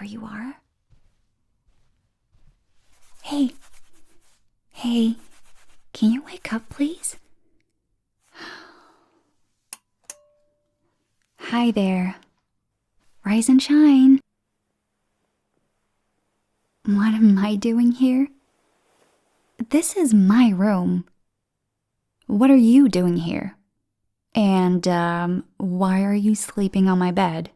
whoever you are. Hey, can you wake up, please? Hi there. Rise and shine. What am I doing here? This is my room. What are you doing here? And, why are you sleeping on my bed?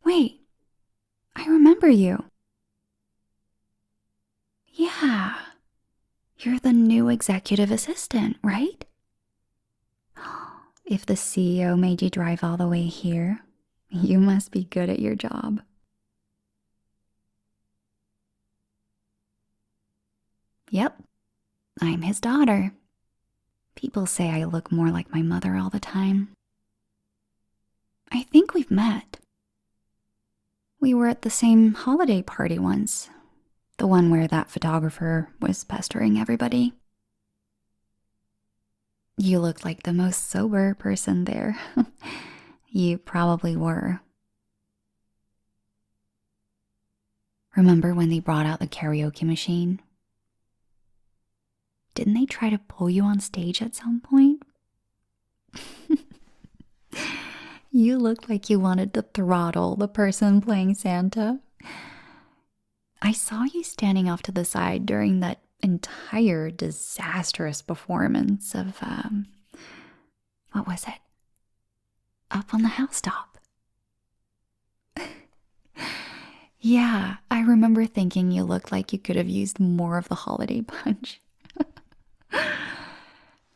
Wait, I remember you. Yeah, you're the new executive assistant, right? If the CEO made you drive all the way here, you must be good at your job. Yep, I'm his daughter. People say I look more like my mother all the time. I think we've met. We were at the same holiday party once. The one where that photographer was pestering everybody. You looked like the most sober person there. You probably were. Remember when they brought out the karaoke machine? Didn't they try to pull you on stage at some point? You looked like you wanted to throttle the person playing Santa. I saw you standing off to the side during that entire disastrous performance of, what was it? Up on the housetop. Yeah, I remember thinking you looked like you could have used more of the holiday punch.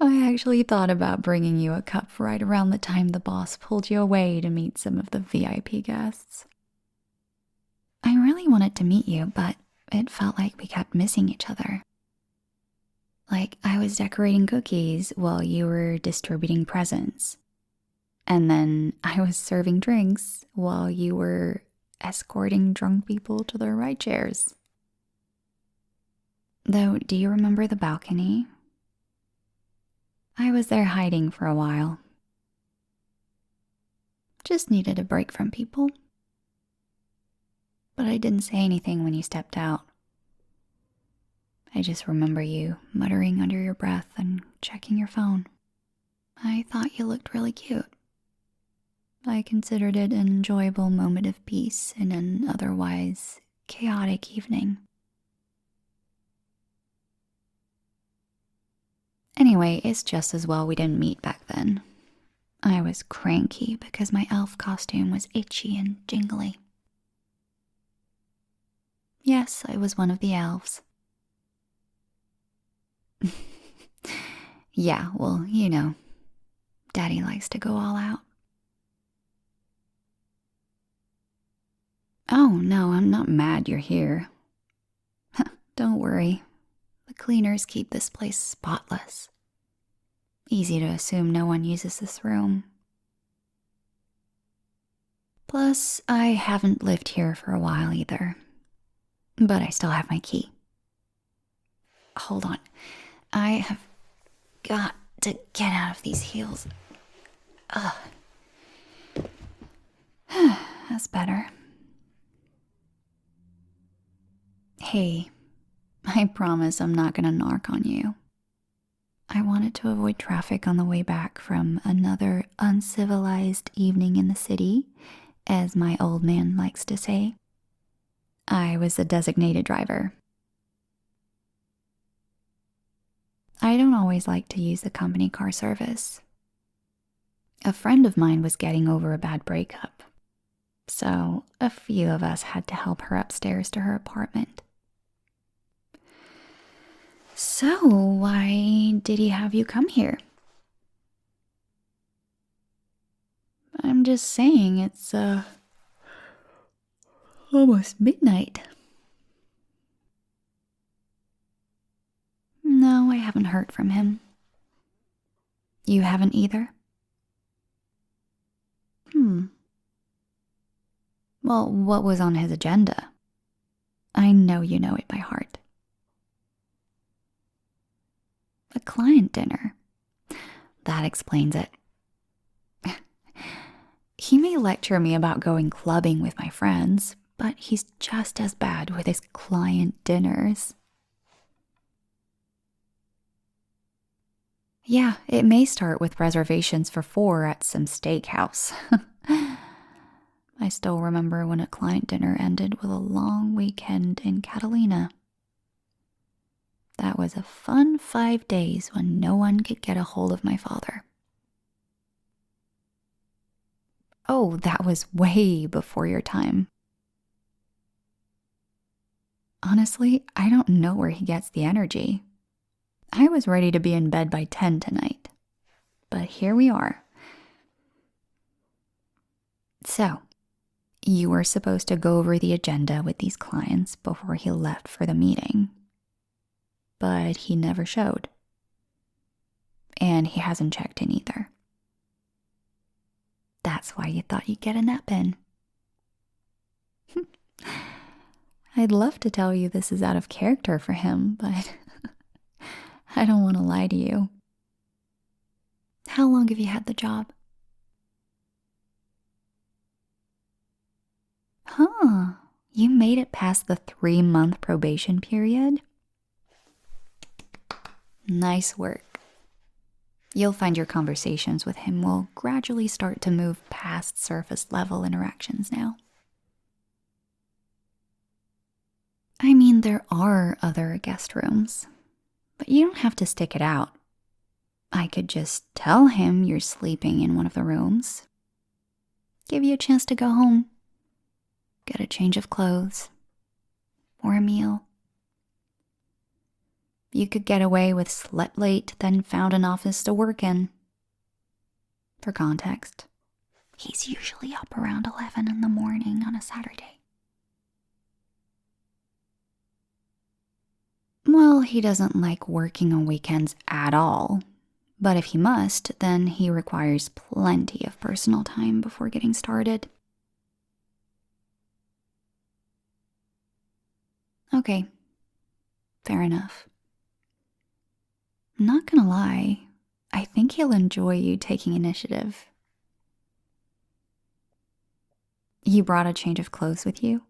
I actually thought about bringing you a cup right around the time the boss pulled you away to meet some of the VIP guests. I really wanted to meet you, but it felt like we kept missing each other. Like I was decorating cookies while you were distributing presents. And then I was serving drinks while you were escorting drunk people to their ride chairs. Though, do you remember the balcony? I was there hiding for a while. Just needed a break from people. But I didn't say anything when you stepped out. I just remember you muttering under your breath and checking your phone. I thought you looked really cute. I considered it an enjoyable moment of peace in an otherwise chaotic evening. Anyway, it's just as well we didn't meet back then. I was cranky because my elf costume was itchy and jingly. Yes, I was one of the elves. Yeah, well, you know, Daddy likes to go all out. Oh, no, I'm not mad you're here. Don't worry. The cleaners keep this place spotless. Easy to assume no one uses this room. Plus, I haven't lived here for a while either. But I still have my key. Hold on. I have got to get out of these heels. Ugh. That's better. Hey, I promise I'm not gonna narc on you. I wanted to avoid traffic on the way back from another uncivilized evening in the city, as my old man likes to say. I was the designated driver. I don't always like to use the company car service. A friend of mine was getting over a bad breakup, so a few of us had to help her upstairs to her apartment. So, why did he have you come here? I'm just saying it's, almost midnight. No, I haven't heard from him. You haven't either? Well, what was on his agenda? I know you know it by heart. A client dinner. That explains it. He may lecture me about going clubbing with my friends, but he's just as bad with his client dinners. Yeah, it may start with reservations for 4 at some steakhouse. I still remember when a client dinner ended with a long weekend in Catalina. That was a fun 5 days when no one could get a hold of my father. Oh, that was way before your time. Honestly, I don't know where he gets the energy. I was ready to be in bed by 10 tonight. But here we are. So, you were supposed to go over the agenda with these clients before he left for the meeting. But he never showed. And he hasn't checked in either. That's why you thought you'd get a nap in. I'd love to tell you this is out of character for him, but I don't want to lie to you. How long have you had the job? Huh, you made it past the 3-month probation period? Nice work. You'll find your conversations with him will gradually start to move past surface level interactions now. I mean, there are other guest rooms, but you don't have to stick it out. I could just tell him you're sleeping in one of the rooms, give you a chance to go home, get a change of clothes, or a meal. You could get away with slept late, then found an office to work in. For context, he's usually up around 11 in the morning on a Saturday. Well, he doesn't like working on weekends at all. But if he must, then he requires plenty of personal time before getting started. Okay, fair enough. Not gonna lie, I think he'll enjoy you taking initiative. You brought a change of clothes with you?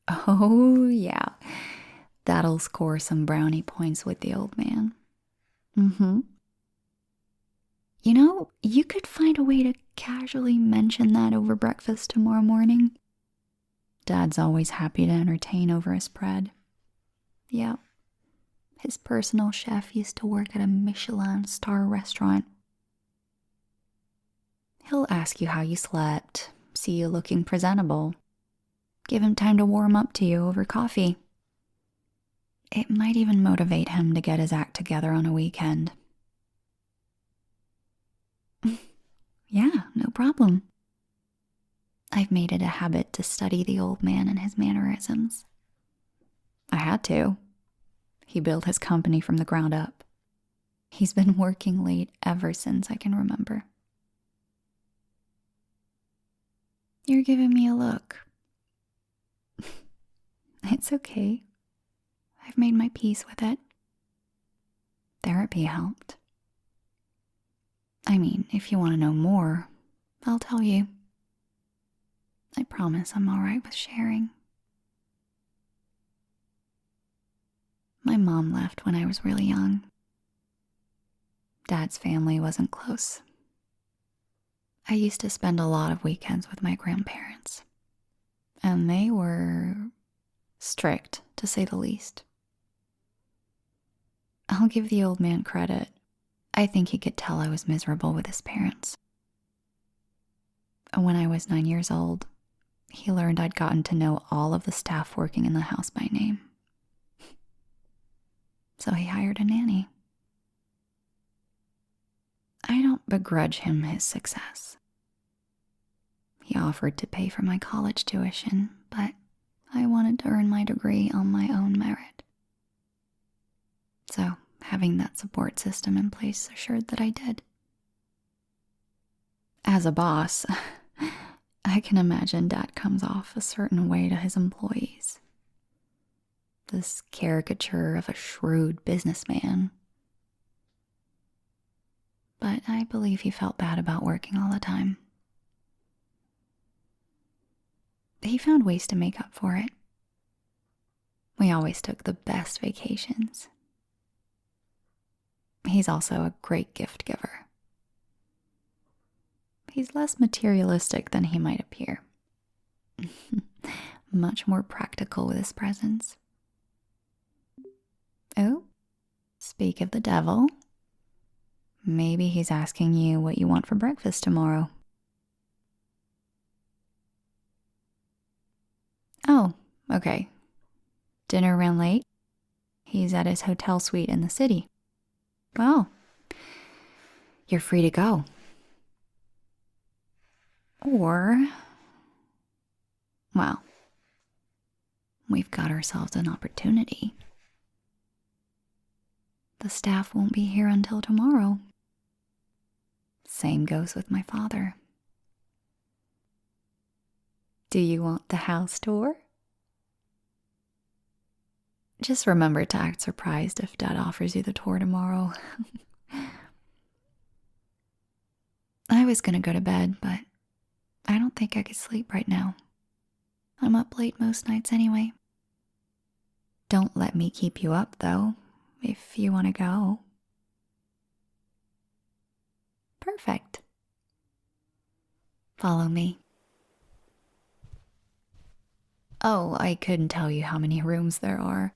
Oh, yeah. That'll score some brownie points with the old man. You know, you could find a way to casually mention that over breakfast tomorrow morning. Dad's always happy to entertain over a spread. Yep. His personal chef used to work at a Michelin star restaurant. He'll ask you how you slept, see you looking presentable, give him time to warm up to you over coffee. It might even motivate him to get his act together on a weekend. Yeah, no problem. I've made it a habit to study the old man and his mannerisms. I had to. He built his company from the ground up. He's been working late ever since I can remember. You're giving me a look. It's okay. I've made my peace with it. Therapy helped. I mean, if you want to know more, I'll tell you. I promise I'm alright with sharing. My mom left when I was really young. Dad's family wasn't close. I used to spend a lot of weekends with my grandparents, and they were strict, to say the least. I'll give the old man credit. I think he could tell I was miserable with his parents. When I was 9 years old, he learned I'd gotten to know all of the staff working in the house by name. So he hired a nanny. I don't begrudge him his success. He offered to pay for my college tuition, but I wanted to earn my degree on my own merit. So having that support system in place assured that I did. As a boss, I can imagine Dad comes off a certain way to his employees. This caricature of a shrewd businessman. But I believe he felt bad about working all the time. He found ways to make up for it. We always took the best vacations. He's also a great gift giver. He's less materialistic than he might appear. Much more practical with his presents. Oh, speak of the devil. Maybe he's asking you what you want for breakfast tomorrow. Oh, okay. Dinner ran late? He's at his hotel suite in the city. Well, you're free to go. Or, well, we've got ourselves an opportunity. The staff won't be here until tomorrow. Same goes with my father. Do you want the house tour? Just remember to act surprised if Dad offers you the tour tomorrow. I was gonna go to bed, but I don't think I could sleep right now. I'm up late most nights anyway. Don't let me keep you up, though, if you want to go. Perfect. Follow me. Oh, I couldn't tell you how many rooms there are.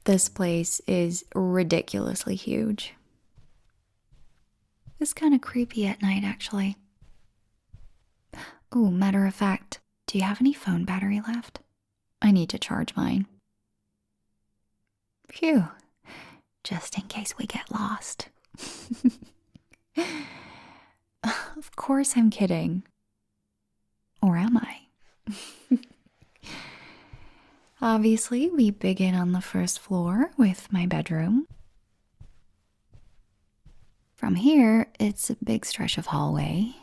This place is ridiculously huge. It's kind of creepy at night, actually. Ooh, matter of fact, do you have any phone battery left? I need to charge mine. Phew, just in case we get lost. Of course I'm kidding. Or am I? Obviously, we begin on the first floor with my bedroom. From here, it's a big stretch of hallway,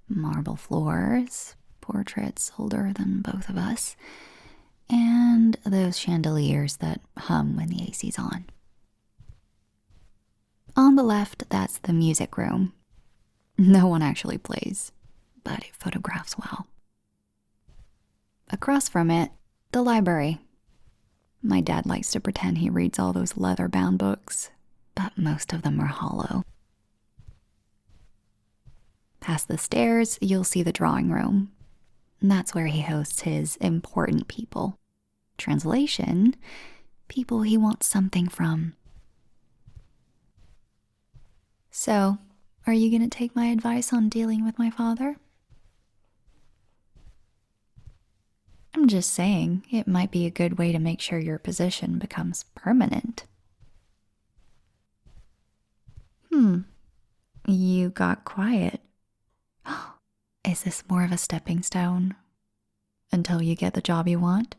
marble floors, portraits older than both of us, and those chandeliers that hum when the AC's on. On the left, that's the music room. No one actually plays, but it photographs well. Across from it, the library. My dad likes to pretend he reads all those leather-bound books, but most of them are hollow. Past the stairs, you'll see the drawing room. That's where he hosts his important people. Translation, people he wants something from. So, are you going to take my advice on dealing with my father? I'm just saying, it might be a good way to make sure your position becomes permanent. You got quiet. Is this more of a stepping stone until you get the job you want?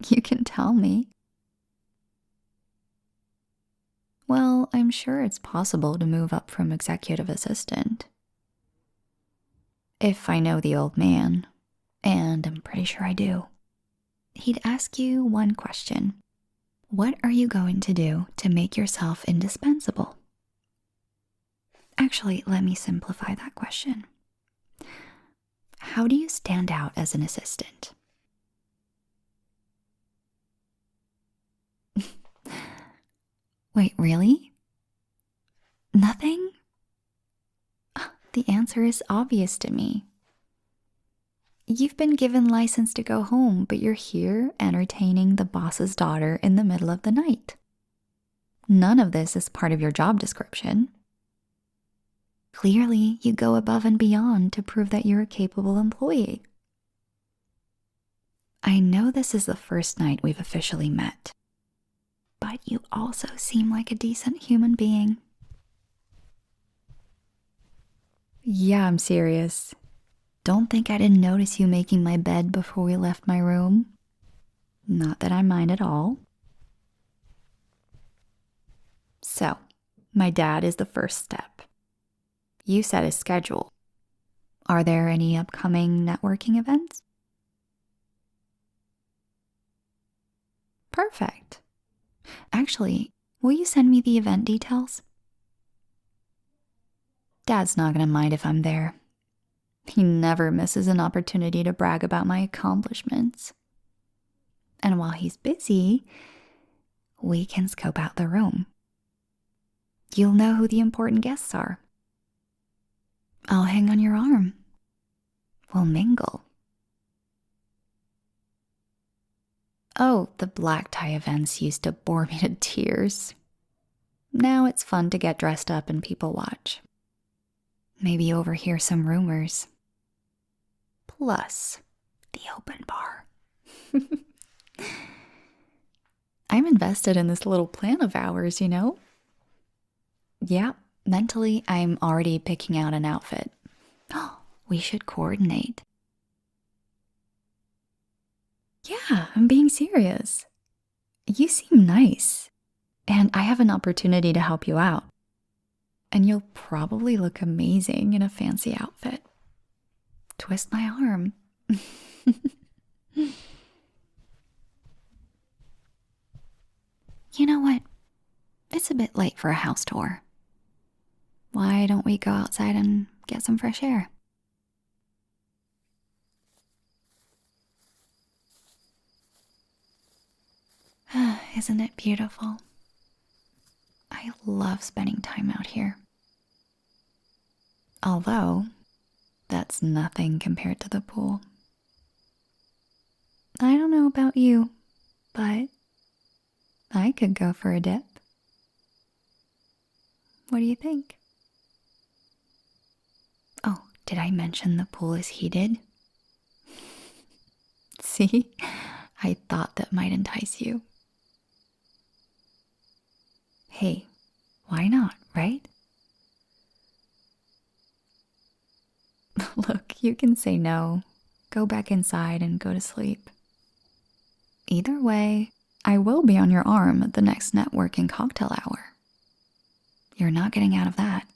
You can tell me. Well, I'm sure it's possible to move up from executive assistant. If I know the old man, and I'm pretty sure I do, he'd ask you one question. What are you going to do to make yourself indispensable? Actually, let me simplify that question. How do you stand out as an assistant? Wait, really? Nothing? The answer is obvious to me. You've been given license to go home, but you're here entertaining the boss's daughter in the middle of the night. None of this is part of your job description. Clearly, you go above and beyond to prove that you're a capable employee. I know this is the first night we've officially met, but you also seem like a decent human being. Yeah, I'm serious. Don't think I didn't notice you making my bed before we left my room. Not that I mind at all. So, my dad is the first step. You set a schedule. Are there any upcoming networking events? Perfect. Actually, will you send me the event details? Dad's not gonna mind if I'm there. He never misses an opportunity to brag about my accomplishments. And while he's busy, we can scope out the room. You'll know who the important guests are. I'll hang on your arm. We'll mingle. Oh, the black tie events used to bore me to tears. Now it's fun to get dressed up and people watch. Maybe overhear some rumors. Plus, the open bar. I'm invested in this little plan of ours, you know? Yeah, mentally, I'm already picking out an outfit. Oh, we should coordinate. Yeah, I'm being serious. You seem nice, and I have an opportunity to help you out. And you'll probably look amazing in a fancy outfit. Twist my arm. You know what? It's a bit late for a house tour. Why don't we go outside and get some fresh air? Isn't it beautiful? I love spending time out here. Although, that's nothing compared to the pool. I don't know about you, but I could go for a dip. What do you think? Oh, did I mention the pool is heated? See? I thought that might entice you. Hey, why not, right? Look, you can say no, go back inside and go to sleep. Either way, I will be on your arm at the next networking cocktail hour. You're not getting out of that.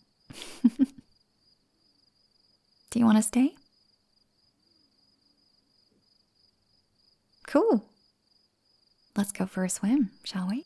Do you want to stay? Cool. Let's go for a swim, shall we?